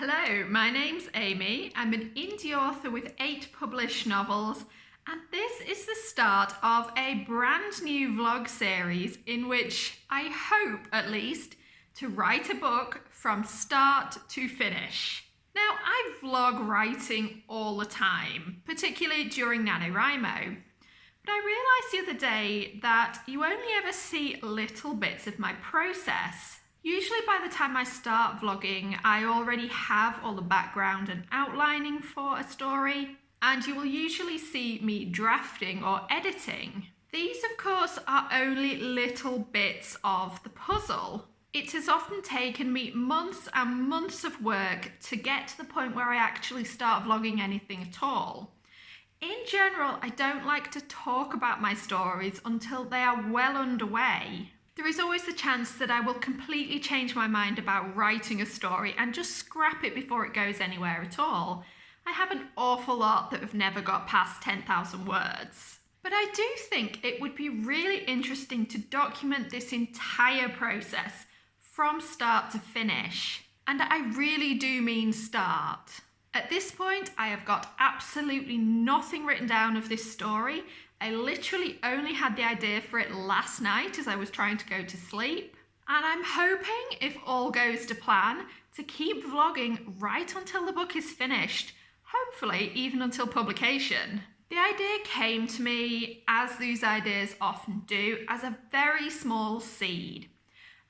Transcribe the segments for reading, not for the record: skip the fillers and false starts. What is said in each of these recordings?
Hello, my name's Amy. I'm an indie author with 8 published novels, and this is the start of a brand new vlog series in which I hope, at least, to write a book from start to finish. Now, I vlog writing all the time, particularly during NaNoWriMo. But I realised the other day that you only ever see little bits of my process. Usually by the time I start vlogging, I already have all the background and outlining for a story, and you will usually see me drafting or editing. These, of course, are only little bits of the puzzle. It has often taken me months and months of work to get to the point where I actually start vlogging anything at all. In general, I don't like to talk about my stories until they are well underway. There is always the chance that I will completely change my mind about writing a story and just scrap it before it goes anywhere at all. I have an awful lot that have never got past 10,000 words. But I do think it would be really interesting to document this entire process from start to finish. And I really do mean start. At this point, I have got absolutely nothing written down of this story. I literally only had the idea for it last night as I was trying to go to sleep. And I'm hoping, if all goes to plan, to keep vlogging right until the book is finished, hopefully even until publication. The idea came to me, as these ideas often do, as a very small seed.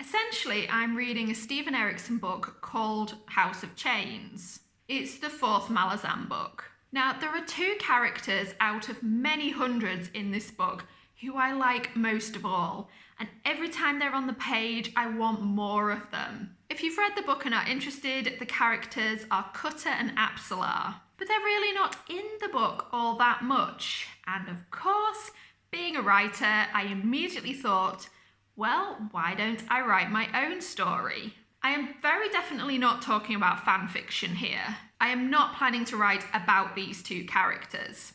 Essentially, I'm reading a Stephen Erickson book called House of Chains. It's the 4th Malazan book. Now, there are 2 characters out of many hundreds in this book who I like most of all, and every time they're on the page, I want more of them. If you've read the book and are interested, the characters are Cutter and Apsalar, but they're really not in the book all that much. And of course, being a writer, I immediately thought, well, why don't I write my own story? I am very definitely not talking about fan fiction here. I am not planning to write about these 2 characters.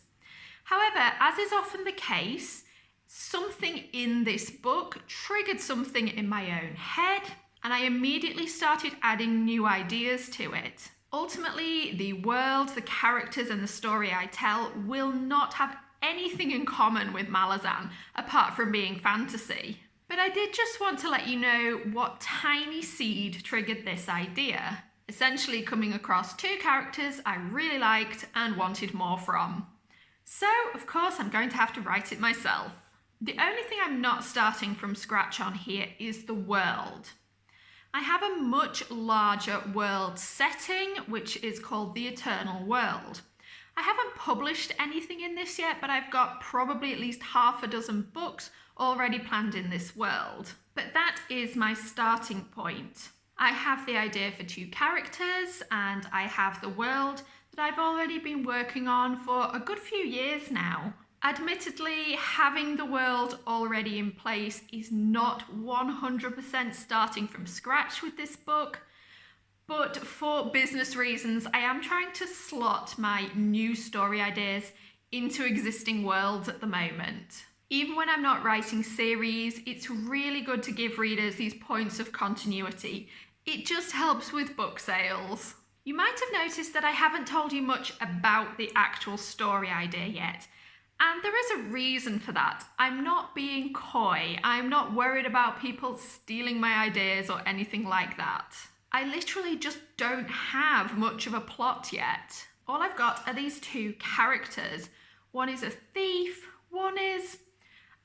However, as is often the case, something in this book triggered something in my own head, and I immediately started adding new ideas to it. Ultimately, the world, the characters, and the story I tell will not have anything in common with Malazan, apart from being fantasy. But I did just want to let you know what tiny seed triggered this idea. Essentially coming across 2 characters I really liked and wanted more from. So, of course, I'm going to have to write it myself. The only thing I'm not starting from scratch on here is the world. I have a much larger world setting, which is called the Eternal World. I haven't published anything in this yet, but I've got probably at least half a dozen books already planned in this world. But that is my starting point. I have the idea for 2 characters, and I have the world that I've already been working on for a good few years now. Admittedly, having the world already in place is not 100% starting from scratch with this book, but for business reasons, I am trying to slot my new story ideas into existing worlds at the moment. Even when I'm not writing series, it's really good to give readers these points of continuity. It just helps with book sales. You might have noticed that I haven't told you much about the actual story idea yet. And there is a reason for that. I'm not being coy. I'm not worried about people stealing my ideas or anything like that. I literally just don't have much of a plot yet. All I've got are these 2 characters. One is a thief, one is...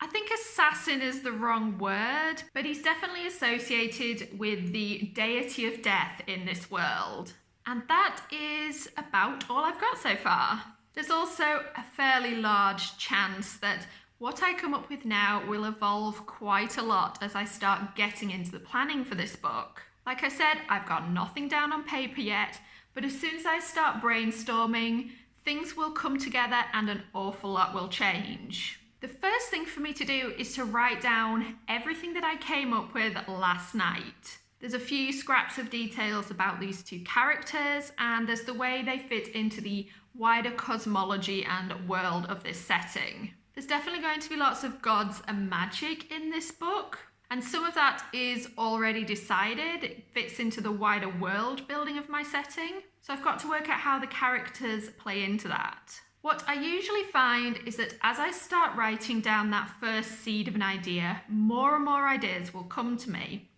I think assassin is the wrong word, but he's definitely associated with the deity of death in this world. And that is about all I've got so far. There's also a fairly large chance that what I come up with now will evolve quite a lot as I start getting into the planning for this book. Like I said, I've got nothing down on paper yet, but as soon as I start brainstorming, things will come together and an awful lot will change. The first thing for me to do is to write down everything that I came up with last night. There's a few scraps of details about these 2 characters, and there's the way they fit into the wider cosmology and world of this setting. There's definitely going to be lots of gods and magic in this book. And some of that is already decided. It fits into the wider world building of my setting. So I've got to work out how the characters play into that. What I usually find is that as I start writing down that first seed of an idea, more and more ideas will come to me.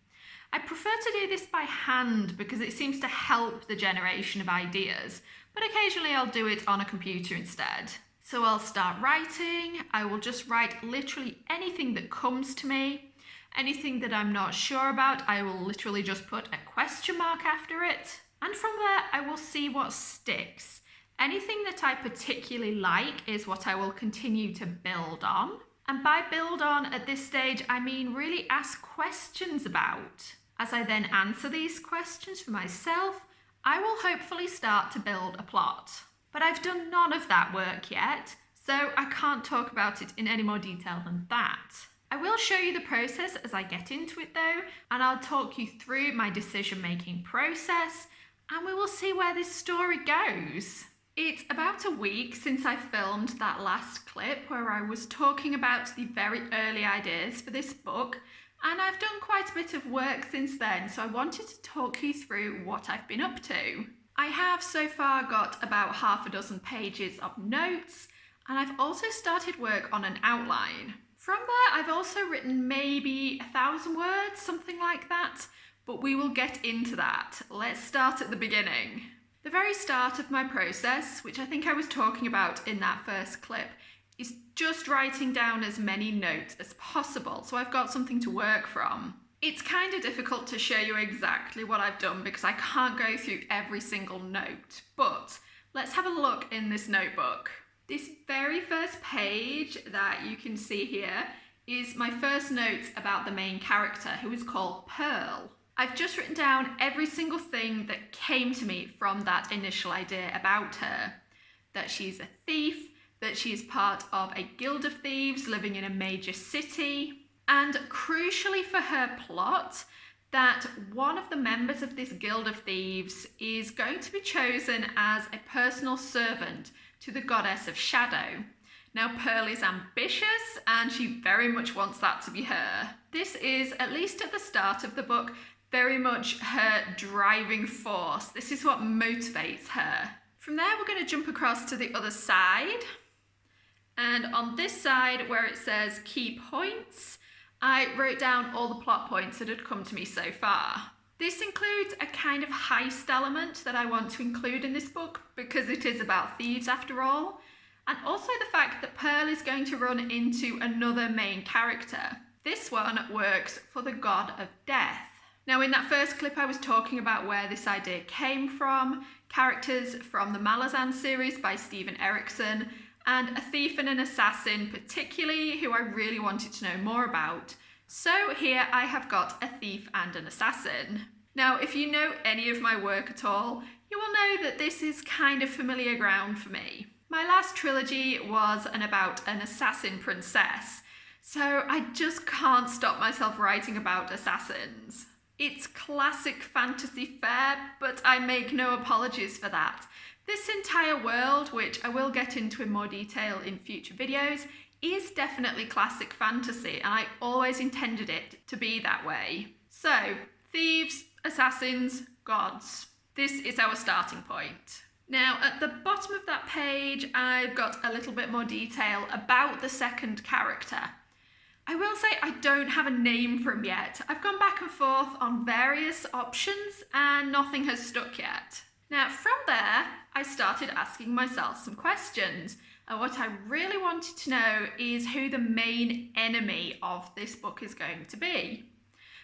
I prefer to do this by hand because it seems to help the generation of ideas, but occasionally I'll do it on a computer instead. So I'll start writing. I will just write literally anything that comes to me. Anything that I'm not sure about, I will literally just put a question mark after it. And from there, I will see what sticks. Anything that I particularly like is what I will continue to build on. And by build on at this stage, I mean really ask questions about. As I then answer these questions for myself, I will hopefully start to build a plot. But I've done none of that work yet, so I can't talk about it in any more detail than that. I will show you the process as I get into it though, and I'll talk you through my decision-making process, and we will see where this story goes. It's about a week since I filmed that last clip where I was talking about the very early ideas for this book, and I've done quite a bit of work since then, so I wanted to talk you through what I've been up to. I have so far got about half a dozen pages of notes, and I've also started work on an outline. From there, I've also written maybe 1,000 words, something like that, but we will get into that. Let's start at the beginning. The very start of my process, which I think I was talking about in that first clip, is just writing down as many notes as possible, so I've got something to work from. It's kind of difficult to show you exactly what I've done because I can't go through every single note, but let's have a look in this notebook. This very first page that you can see here is my first notes about the main character, who is called Pearl. I've just written down every single thing that came to me from that initial idea about her. That she's a thief, that she is part of a guild of thieves living in a major city, and crucially for her plot, that one of the members of this guild of thieves is going to be chosen as a personal servant to the goddess of shadow. Now Pearl is ambitious and she very much wants that to be her. This is, at least at the start of the book, very much her driving force. This is what motivates her. From there we're going to jump across to the other side, and on this side where it says key points, I wrote down all the plot points that had come to me so far. This includes a kind of heist element that I want to include in this book because it is about thieves after all, and also the fact that Pearl is going to run into another main character. This one works for the god of death. Now in that first clip I was talking about where this idea came from, characters from the Malazan series by Steven Erikson, and a thief and an assassin particularly who I really wanted to know more about. So here I have got a thief and an assassin. Now if you know any of my work at all, you will know that this is kind of familiar ground for me. My last trilogy was about an assassin princess, so I just can't stop myself writing about assassins. It's classic fantasy fare, but I make no apologies for that. This entire world, which I will get into in more detail in future videos, is definitely classic fantasy, and I always intended it to be that way. So, thieves, assassins, gods. This is our starting point. Now, at the bottom of that page, I've got a little bit more detail about the second character. I will say I don't have a name for him yet. I've gone back and forth on various options and nothing has stuck yet. Now from there, I started asking myself some questions, and what I really wanted to know is who the main enemy of this book is going to be.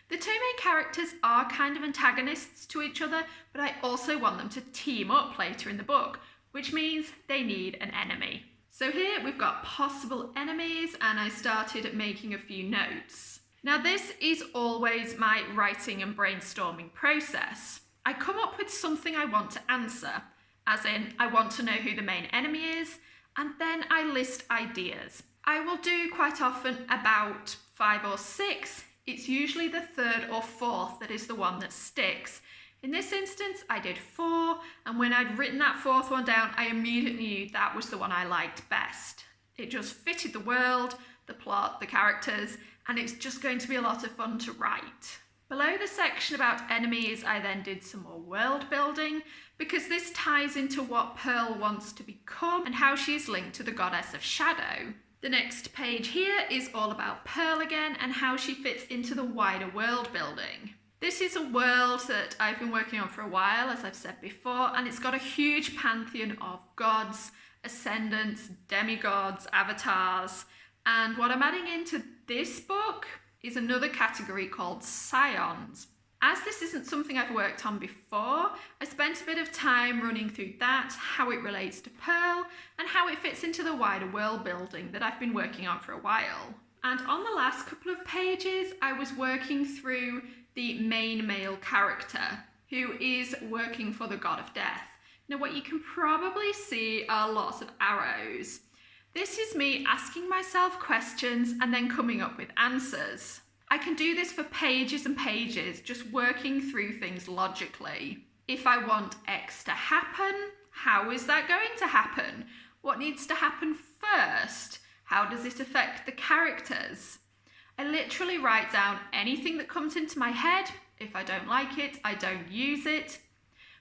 The two main characters are kind of antagonists to each other, but I also want them to team up later in the book, which means they need an enemy. So here we've got possible enemies, and I started making a few notes. Now this is always my writing and brainstorming process. I come up with something I want to answer, as in I want to know who the main enemy is, and then I list ideas. I will do quite often about 5 or 6. It's usually the third or fourth that is the one that sticks. In this instance, I did 4, and when I'd written that fourth one down, I immediately knew that was the one I liked best. It just fitted the world, the plot, the characters, and it's just going to be a lot of fun to write. Below the section about enemies, I then did some more world building, because this ties into what Pearl wants to become and how she is linked to the goddess of shadow. The next page here is all about Pearl again and how she fits into the wider world building. This is a world that I've been working on for a while, as I've said before, and it's got a huge pantheon of gods, ascendants, demigods, avatars, and what I'm adding into this book is another category called scions. As this isn't something I've worked on before, I spent a bit of time running through that, how it relates to Pearl, and how it fits into the wider world building that I've been working on for a while. And on the last couple of pages, I was working through the main male character, who is working for the god of death. Now, what you can probably see are lots of arrows. This is me asking myself questions and then coming up with answers. I can do this for pages and pages, just working through things logically. If I want X to happen, how is that going to happen? What needs to happen first? How does it affect the characters? I literally write down anything that comes into my head. If I don't like it, I don't use it.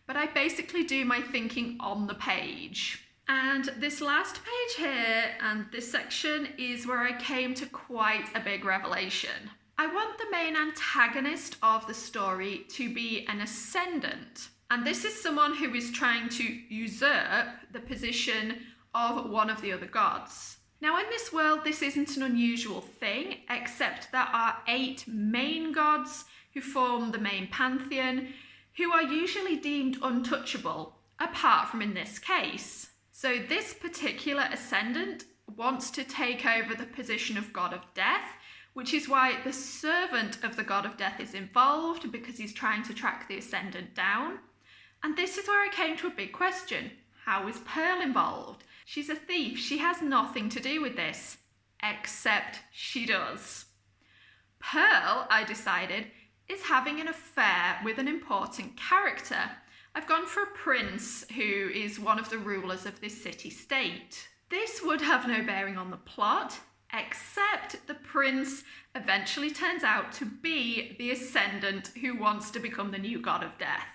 But I basically do my thinking on the page. And this last page here and this section is where I came to quite a big revelation. I want the main antagonist of the story to be an ascendant. And this is someone who is trying to usurp the position of one of the other gods. Now, in this world, this isn't an unusual thing, except there are 8 main gods who form the main pantheon, who are usually deemed untouchable, apart from in this case. So this particular ascendant wants to take over the position of god of death, which is why the servant of the god of death is involved, because he's trying to track the ascendant down. And this is where I came to a big question. How is Pearl involved? She's a thief. She has nothing to do with this, except she does. Pearl, I decided, is having an affair with an important character. I've gone for a prince who is one of the rulers of this city-state. This would have no bearing on the plot, except the prince eventually turns out to be the ascendant who wants to become the new god of death.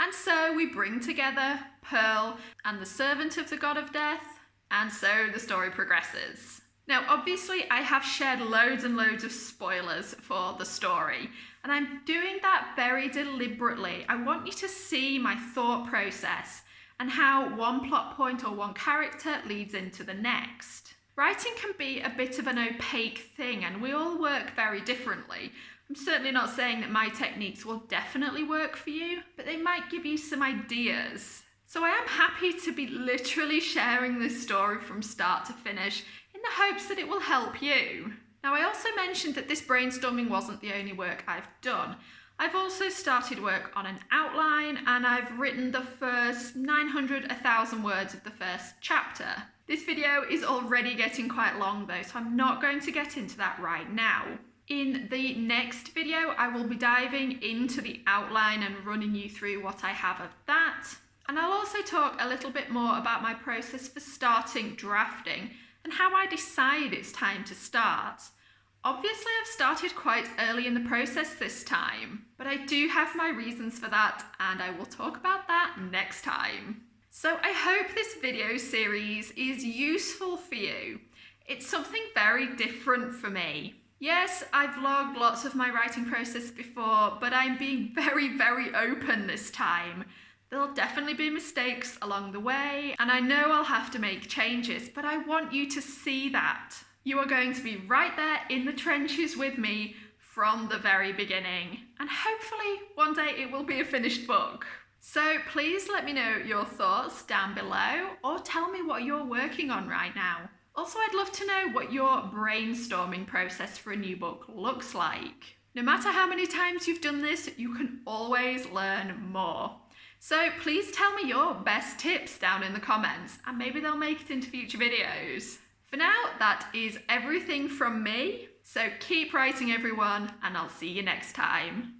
And so we bring together Pearl and the servant of the god of death, and so the story progresses. Now, obviously, I have shared loads and loads of spoilers for the story, and I'm doing that very deliberately. I want you to see my thought process and how one plot point or one character leads into the next. Writing can be a bit of an opaque thing, and we all work very differently. I'm certainly not saying that my techniques will definitely work for you, but they might give you some ideas. So I am happy to be literally sharing this story from start to finish in the hopes that it will help you. Now, I also mentioned that this brainstorming wasn't the only work I've done. I've also started work on an outline, and I've written the first 900, 1,000 words of the first chapter. This video is already getting quite long though, so I'm not going to get into that right now. In the next video, I will be diving into the outline and running you through what I have of that. And I'll also talk a little bit more about my process for starting drafting and how I decide it's time to start. Obviously, I've started quite early in the process this time, but I do have my reasons for that, and I will talk about that next time. So I hope this video series is useful for you. It's something very different for me. Yes, I've vlogged lots of my writing process before, but I'm being very, very open this time. There'll definitely be mistakes along the way, and I know I'll have to make changes, but I want you to see that. You are going to be right there in the trenches with me from the very beginning, and hopefully one day it will be a finished book. So please let me know your thoughts down below, or tell me what you're working on right now. Also, I'd love to know what your brainstorming process for a new book looks like. No matter how many times you've done this, you can always learn more. So please tell me your best tips down in the comments, and maybe they'll make it into future videos. For now, that is everything from me. So keep writing, everyone, and I'll see you next time.